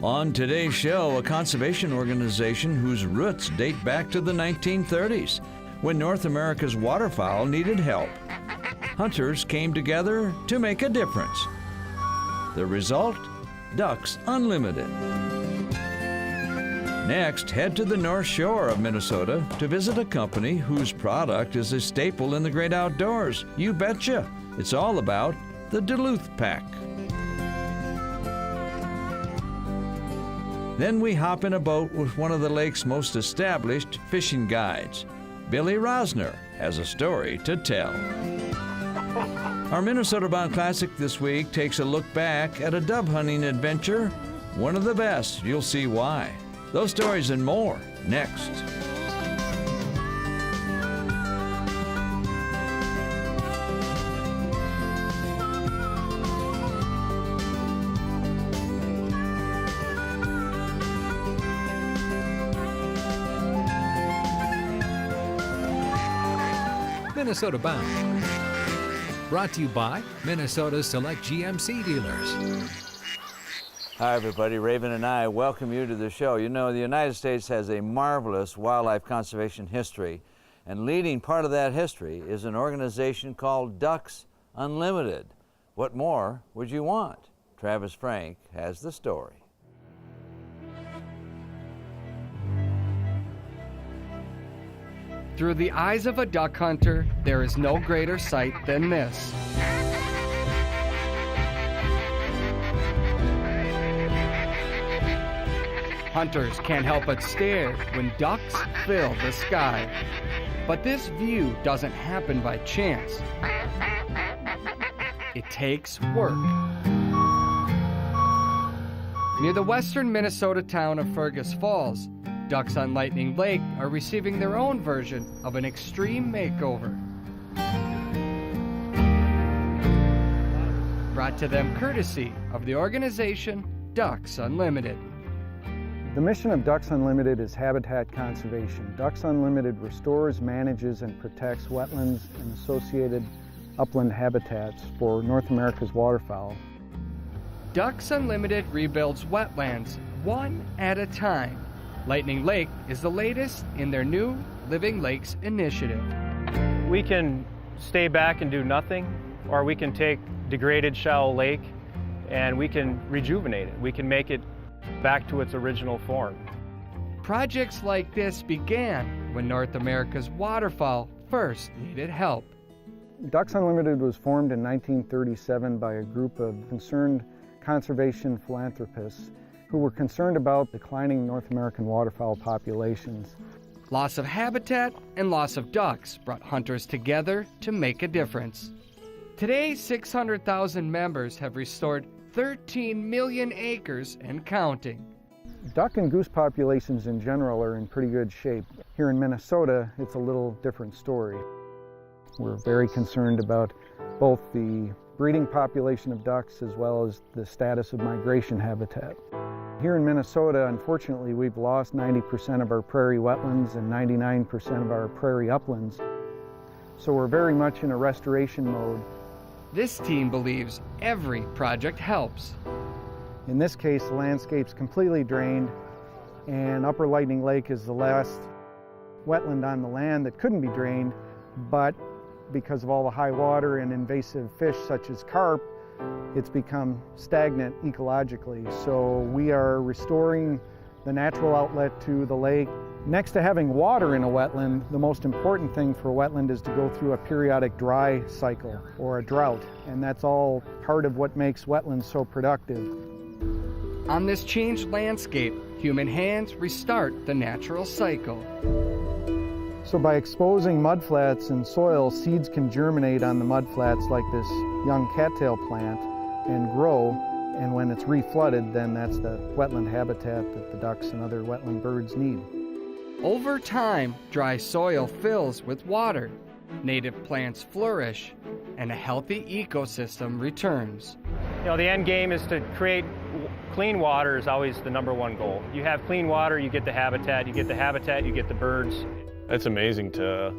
On today's show, a conservation organization whose roots date back to the 1930s, when North America's waterfowl needed help. Hunters came together to make a difference. The result? Ducks Unlimited. Next, head to the North Shore of Minnesota to visit a company whose product is a staple in the great outdoors. You betcha! It's all about the Duluth Pack. Then we hop in a boat with one of the lake's most established fishing guides. Billy Rosner has a story to tell. Our Minnesota Bound Classic this week takes a look back at a dove hunting adventure, one of the best. You'll see why. Those stories and more next. Minnesota Bound. Brought to you by Minnesota's select GMC dealers. Hi everybody, Raven and I welcome you to the show. You know, the United States has a marvelous wildlife conservation history, and leading part of that history is an organization called Ducks Unlimited. What more would you want? Travis Frank has the story. Through the eyes of a duck hunter, there is no greater sight than this. Hunters can't help but stare when ducks fill the sky. But this view doesn't happen by chance. It takes work. Near the western Minnesota town of Fergus Falls, ducks on Lightning Lake are receiving their own version of an extreme makeover. Brought to them courtesy of the organization Ducks Unlimited. The mission of Ducks Unlimited is habitat conservation. Ducks Unlimited restores, manages, and protects wetlands and associated upland habitats for North America's waterfowl. Ducks Unlimited rebuilds wetlands one at a time. Lightning Lake is the latest in their new Living Lakes initiative. We can stay back and do nothing, or we can take degraded shallow lake and we can rejuvenate it. We can make it back to its original form. Projects like this began when North America's waterfowl first needed help. Ducks Unlimited was formed in 1937 by a group of concerned conservation philanthropists who were concerned about declining North American waterfowl populations. Loss of habitat and loss of ducks brought hunters together to make a difference. Today, 600,000 members have restored 13 million acres and counting. Duck and goose populations in general are in pretty good shape. Here in Minnesota, it's a little different story. We're very concerned about both the breeding population of ducks as well as the status of migration habitat. Here in Minnesota, unfortunately, we've lost 90% of our prairie wetlands and 99% of our prairie uplands. So we're very much in a restoration mode. This team believes every project helps. In this case, the landscape's completely drained, and Upper Lightning Lake is the last wetland on the land that couldn't be drained, but because of all the high water and invasive fish such as carp, it's become stagnant ecologically. So we are restoring the natural outlet to the lake. Next to having water in a wetland, the most important thing for a wetland is to go through a periodic dry cycle or a drought, and that's all part of what makes wetlands so productive. On this changed landscape, human hands restart the natural cycle. So by exposing mudflats and soil, seeds can germinate on the mudflats like this young cattail plant and grow, and when it's reflooded, then that's the wetland habitat that the ducks and other wetland birds need. Over time, dry soil fills with water, native plants flourish, and a healthy ecosystem returns. You know, the end game is to create clean water is always the #1 goal. You have clean water, you get the habitat, you get the birds. It's amazing to,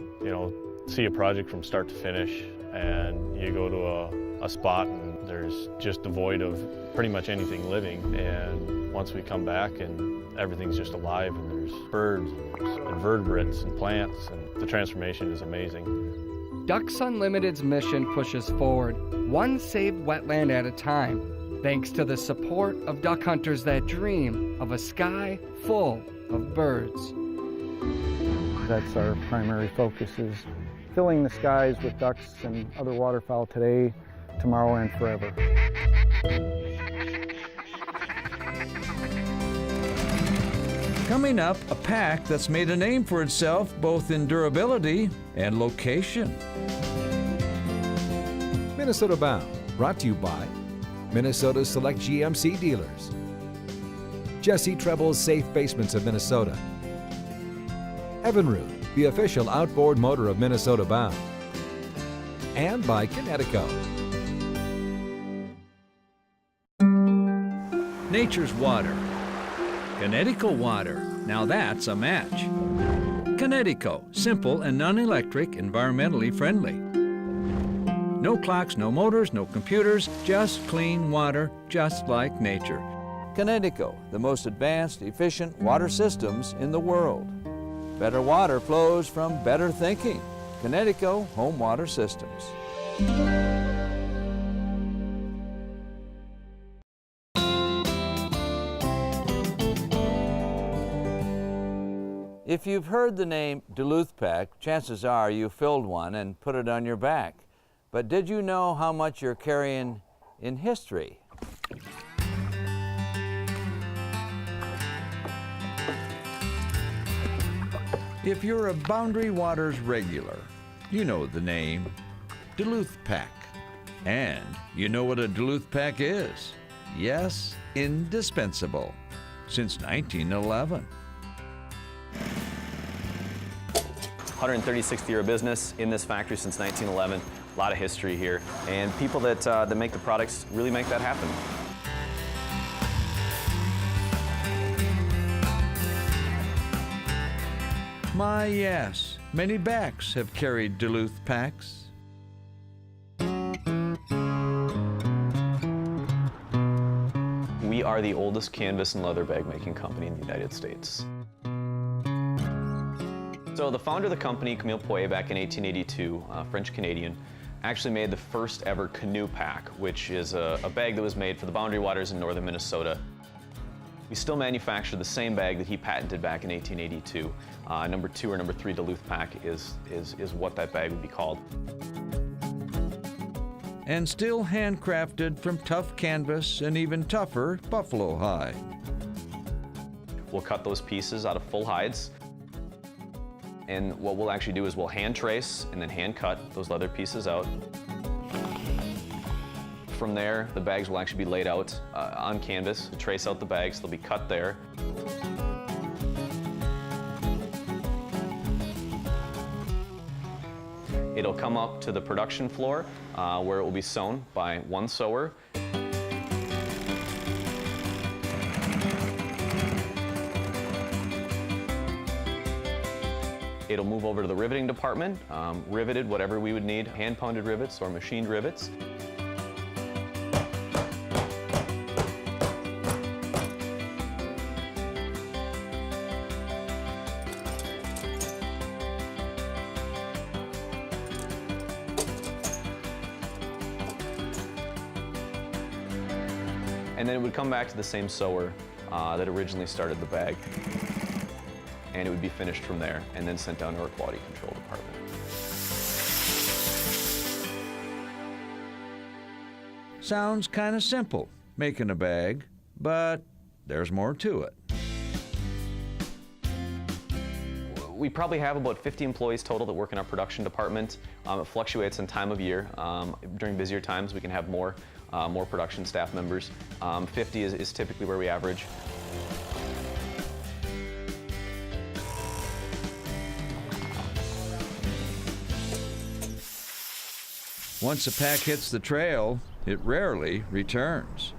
see a project from start to finish, and you go to a spot and There's just devoid of pretty much anything living, and once we come back and everything's just alive, and there's birds and invertebrates and plants, and the transformation is amazing. Ducks Unlimited's mission pushes forward, one saved wetland at a time, thanks to the support of duck hunters that dream of a sky full of birds. That's our primary focus, is filling the skies with ducks and other waterfowl today, tomorrow, and forever. Coming up, a pack that's made a name for itself both in durability and location. Minnesota Bound, brought to you by Minnesota's select GMC dealers. Jesse Treble's Safe Basements of Minnesota. Evinrude, the official outboard motor of Minnesota Bound. And by Kinetico. Nature's water. Kinetico water. Now that's a match. Kinetico, simple and non-electric, environmentally friendly. No clocks, no motors, no computers, just clean water, just like nature. Kinetico, the most advanced, efficient water systems in the world. Better water flows from better thinking. Kinetico Home Water Systems. If you've heard the name Duluth Pack, chances are you filled one and put it on your back. But did you know how much you're carrying in history? If you're a Boundary Waters regular, you know the name Duluth Pack. And you know what a Duluth Pack is. Yes, indispensable. Since 1911. 136th year of business in this factory since 1911. A lot of history here. And people that make the products really make that happen. My, yes, many backs have carried Duluth Packs. We are the oldest canvas and leather bag making company in the United States. So the founder of the company, Camille Poyer, back in 1882, French-Canadian, actually made the first ever canoe pack, which is a bag that was made for the Boundary Waters in northern Minnesota. We still manufacture the same bag that he patented back in 1882. Number 2 or number 3 Duluth Pack is what that bag would be called. And still handcrafted from tough canvas and even tougher buffalo hide. We'll cut those pieces out of full hides. And what we'll actually do is we'll hand trace and then hand cut those leather pieces out. From there, the bags will actually be laid out on canvas. We'll trace out the bags, they'll be cut there. It'll come up to the production floor where it will be sewn by one sewer. It'll move over to the riveting department, riveted whatever we would need, hand-pounded rivets or machined rivets. And then it would come back to the same sewer that originally started the bag. And it would be finished from there and then sent down to our quality control department. Sounds kind of simple, making a bag, but there's more to it. We probably have about 50 employees total that work in our production department. It fluctuates in time of year. During busier times, we can have more production staff members. 50 is typically where we average. Once a pack hits the trail, it rarely returns.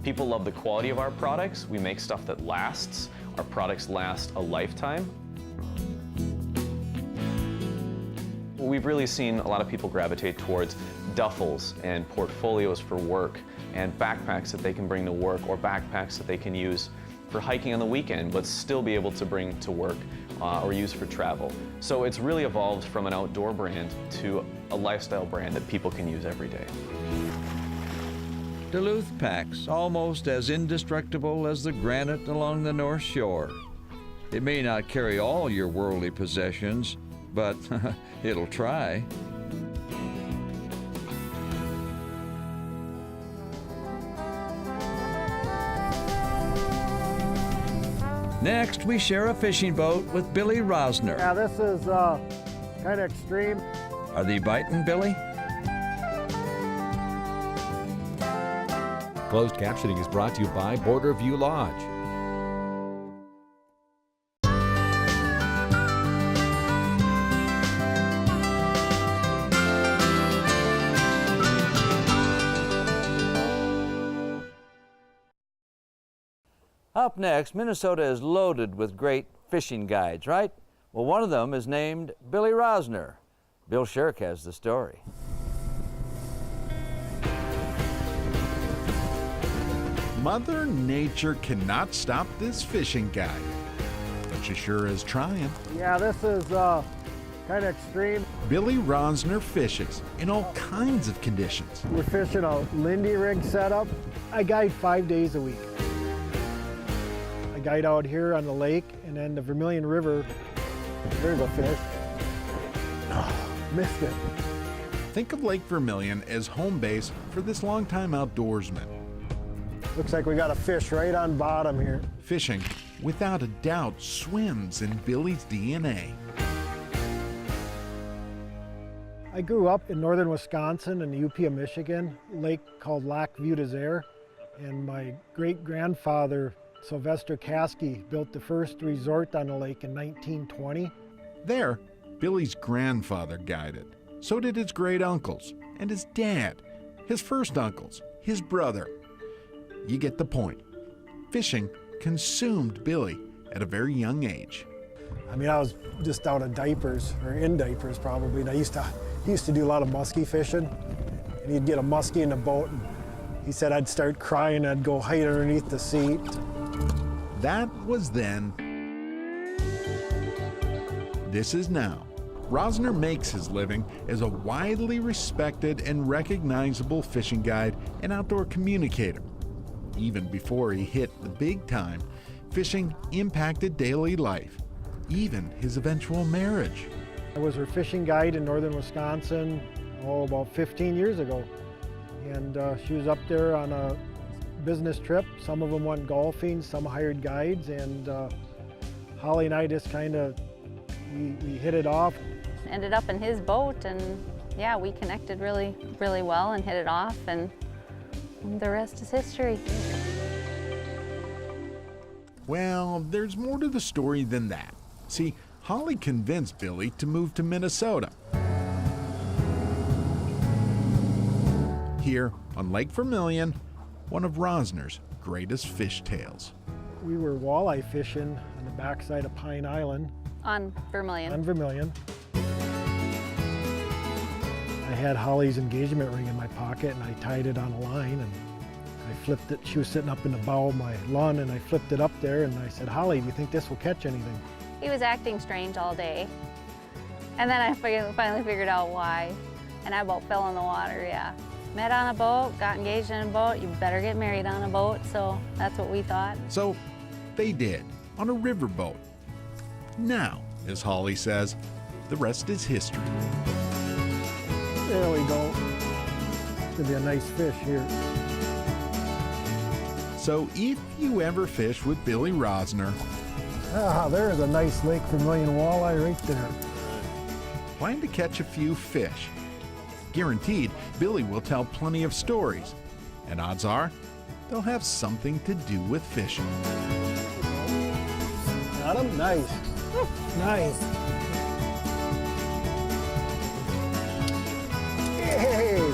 People love the quality of our products. We make stuff that lasts. Our products last a lifetime. we've really seen a lot of people gravitate towards duffels and portfolios for work and backpacks that they can bring to work, or backpacks that they can use for hiking on the weekend but still be able to bring to work or use for travel. So it's really evolved from an outdoor brand to a lifestyle brand that people can use every day. Duluth Pack's almost as indestructible as the granite along the North Shore. It may not carry all your worldly possessions, but it'll try. Next, we share a fishing boat with Billy Rosner. Yeah, this is kind of extreme. Are they biting, Billy? Closed captioning is brought to you by Border View Lodge. Up next, Minnesota is loaded with great fishing guides, right? Well, one of them is named Billy Rosner. Bill Shirk has the story. Mother Nature cannot stop this fishing guide, but she sure is trying. Yeah, this is kind of extreme. Billy Rosner fishes in all kinds of conditions. We're fishing a Lindy rig setup. I guide 5 days a week. I guide out here on the lake, and then the Vermilion River. There's a fish. Oh, missed it. Think of Lake Vermilion as home base for this longtime outdoorsman. Looks like we got a fish right on bottom here. Fishing, without a doubt, swims in Billy's DNA. I grew up in northern Wisconsin in the UP of Michigan, a lake called Lac Vieux des Airs, and my great-grandfather, Sylvester Caskey, built the first resort on the lake in 1920. There, Billy's grandfather guided. So did his great-uncles and his dad, his first uncles, his brother. You get the point. Fishing consumed Billy at a very young age. I mean, I was just out of diapers, or in diapers probably, and he used to do a lot of muskie fishing, and he'd get a muskie in the boat, and he said I'd start crying, I'd go hide underneath the seat. That was then. This is now. Rosner makes his living as a widely respected and recognizable fishing guide and outdoor communicator. Even before he hit the big time, fishing impacted daily life, even his eventual marriage. I was her fishing guide in northern Wisconsin, about 15 years ago. And she was up there on a business trip. Some of them went golfing, some hired guides, and Holly and I just kind of, we hit it off. Ended up in his boat, and yeah, we connected really, really well and hit it off, and the rest is history. Well, there's more to the story than that. See, Holly convinced Billy to move to Minnesota. Here on Lake Vermilion, one of Rosner's greatest fish tales. We were walleye fishing on the backside of Pine Island. On Vermilion. On Vermilion. I had Holly's engagement ring in my pocket, and I tied it on a line, and I flipped it. She was sitting up in the bow of my lawn, and I flipped it up there, and I said, Holly, do you think this will catch anything? He was acting strange all day. And then I finally figured out why. And I about fell in the water, yeah. Met on a boat, got engaged in a boat, you better get married on a boat, so that's what we thought. So they did, on a riverboat. Now, as Holly says, the rest is history. There we go. It's gonna be a nice fish here. So if you ever fish with Billy Rosner, there's a nice Lake Vermilion walleye right there. plan to catch a few fish. Guaranteed, Billy will tell plenty of stories, and odds are they'll have something to do with fishing. Got him? Nice. Nice. Hey,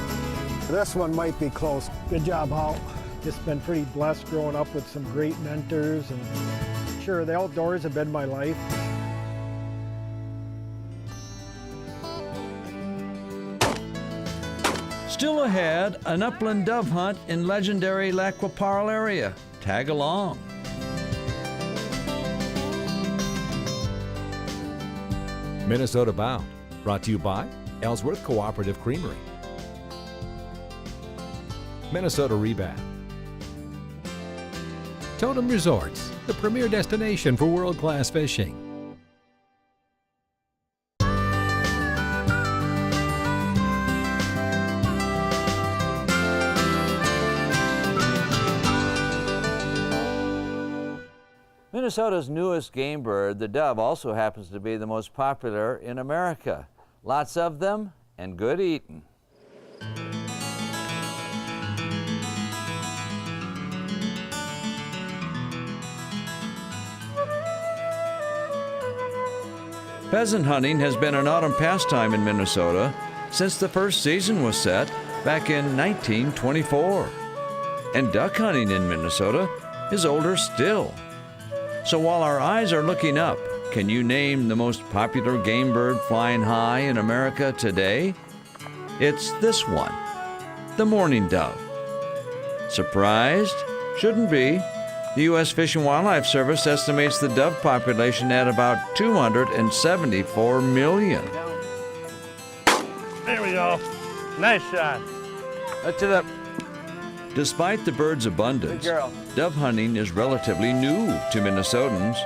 this one might be close. Good job, Hal. Just been pretty blessed growing up with some great mentors, and sure, the outdoors have been my life. Still ahead, an upland dove hunt in legendary Lac Qui Parle area. Tag along. Minnesota Bound, brought to you by Ellsworth Cooperative Creamery. Minnesota Rebath. Totem Resorts, the premier destination for world-class fishing. Minnesota's newest game bird, the dove, also happens to be the most popular in America. Lots of them and good eating. Pheasant hunting has been an autumn pastime in Minnesota since the first season was set back in 1924. And duck hunting in Minnesota is older still. So while our eyes are looking up, can you name the most popular game bird flying high in America today? It's this one, the mourning dove. Surprised? Shouldn't be. The U.S. Fish and Wildlife Service estimates the dove population at about 274 million. There we go. Nice shot. Touch it up. Despite the bird's abundance, dove hunting is relatively new to Minnesotans.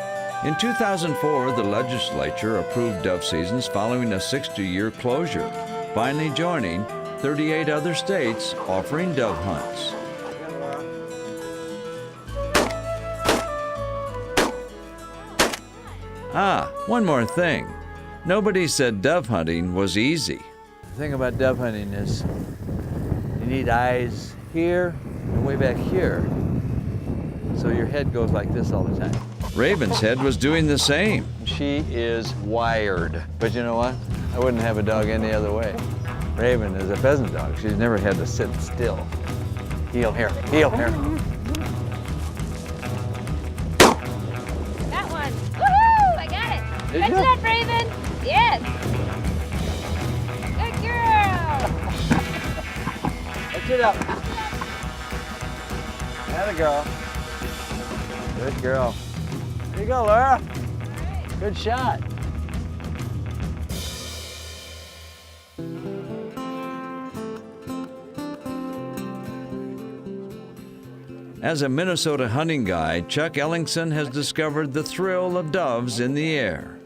In 2004, the legislature approved dove seasons following a 60-year closure, finally joining 38 other states offering dove hunts. Ah, one more thing. Nobody said dove hunting was easy. The thing about dove hunting is you need eyes here and way back here, so your head goes like this all the time. Raven's head was doing the same. She is wired, but you know what? I wouldn't have a dog any other way. Raven is a pheasant dog. She's never had to sit still. Heel here, heel here. Got one. Woohoo! I got it. Did Catch you? it up, Raven. Yes. Good girl. Catch it up. Atta girl. Good girl. There you go, Laura. Good shot. As a Minnesota hunting guide, Chuck Ellingson has discovered the thrill of doves in the air.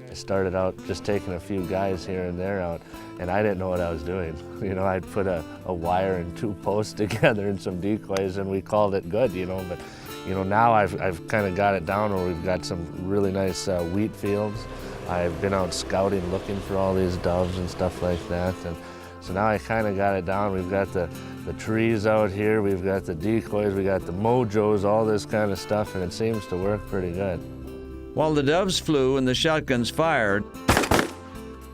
I started out just taking a few guys here and there out, and I didn't know what I was doing. You know, I'd put a wire and 2 posts together and some decoys, and we called it good, you know. But, you know, now I've kind of got it down where we've got some really nice wheat fields. I've been out scouting, looking for all these doves and stuff like that. And so now I kind of got it down. We've got the trees out here, we've got the decoys, we got the mojos, all this kind of stuff, and it seems to work pretty good. While the doves flew and the shotguns fired,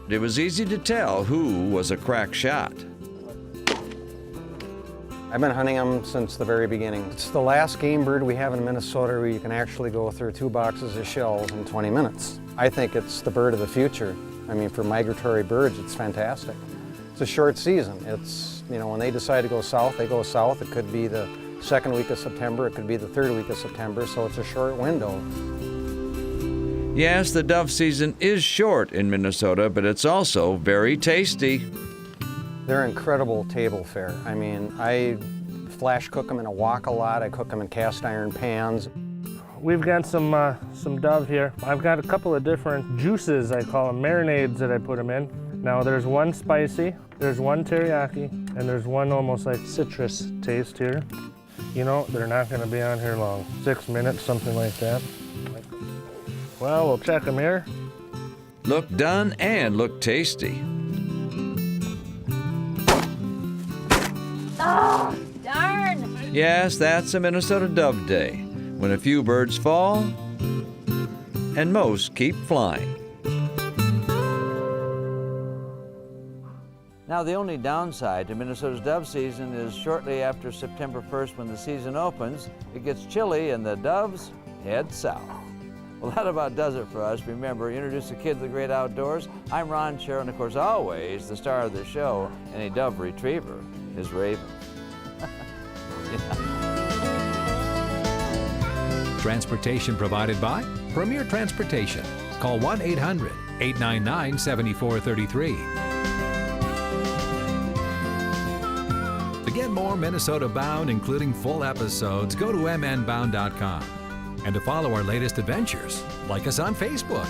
it was easy to tell who was a crack shot. I've been hunting them since the very beginning. It's the last game bird we have in Minnesota where you can actually go through 2 boxes of shells in 20 minutes. I think it's the bird of the future. I mean, for migratory birds, it's fantastic. It's a short season. It's, you know, when they decide to go south, they go south. It could be the 2nd week of September, it could be the 3rd week of September, so it's a short window. Yes, the dove season is short in Minnesota, but it's also very tasty. They're incredible table fare. I mean, I flash cook them in a wok a lot. I cook them in cast iron pans. We've got some dove here. I've got a couple of different juices, I call them, marinades that I put them in. Now there's one spicy, there's one teriyaki, and there's one almost like citrus taste here. You know, they're not gonna be on here long. 6 minutes, something like that. Well, we'll check them here. Look done and look tasty. Oh, darn. Yes, that's a Minnesota Dove Day, when a few birds fall and most keep flying. Now, the only downside to Minnesota's dove season is shortly after September 1st, when the season opens, it gets chilly and the doves head south. Well, that about does it for us. Remember, introduce a kid to the great outdoors. I'm Ron Sherrill, and of course, always the star of the show, and a dove retriever. his raven. Transportation provided by Premier Transportation. Call 1-800-899-7433. To get more Minnesota Bound, including full episodes, go to mnbound.com. And to follow our latest adventures, like us on Facebook.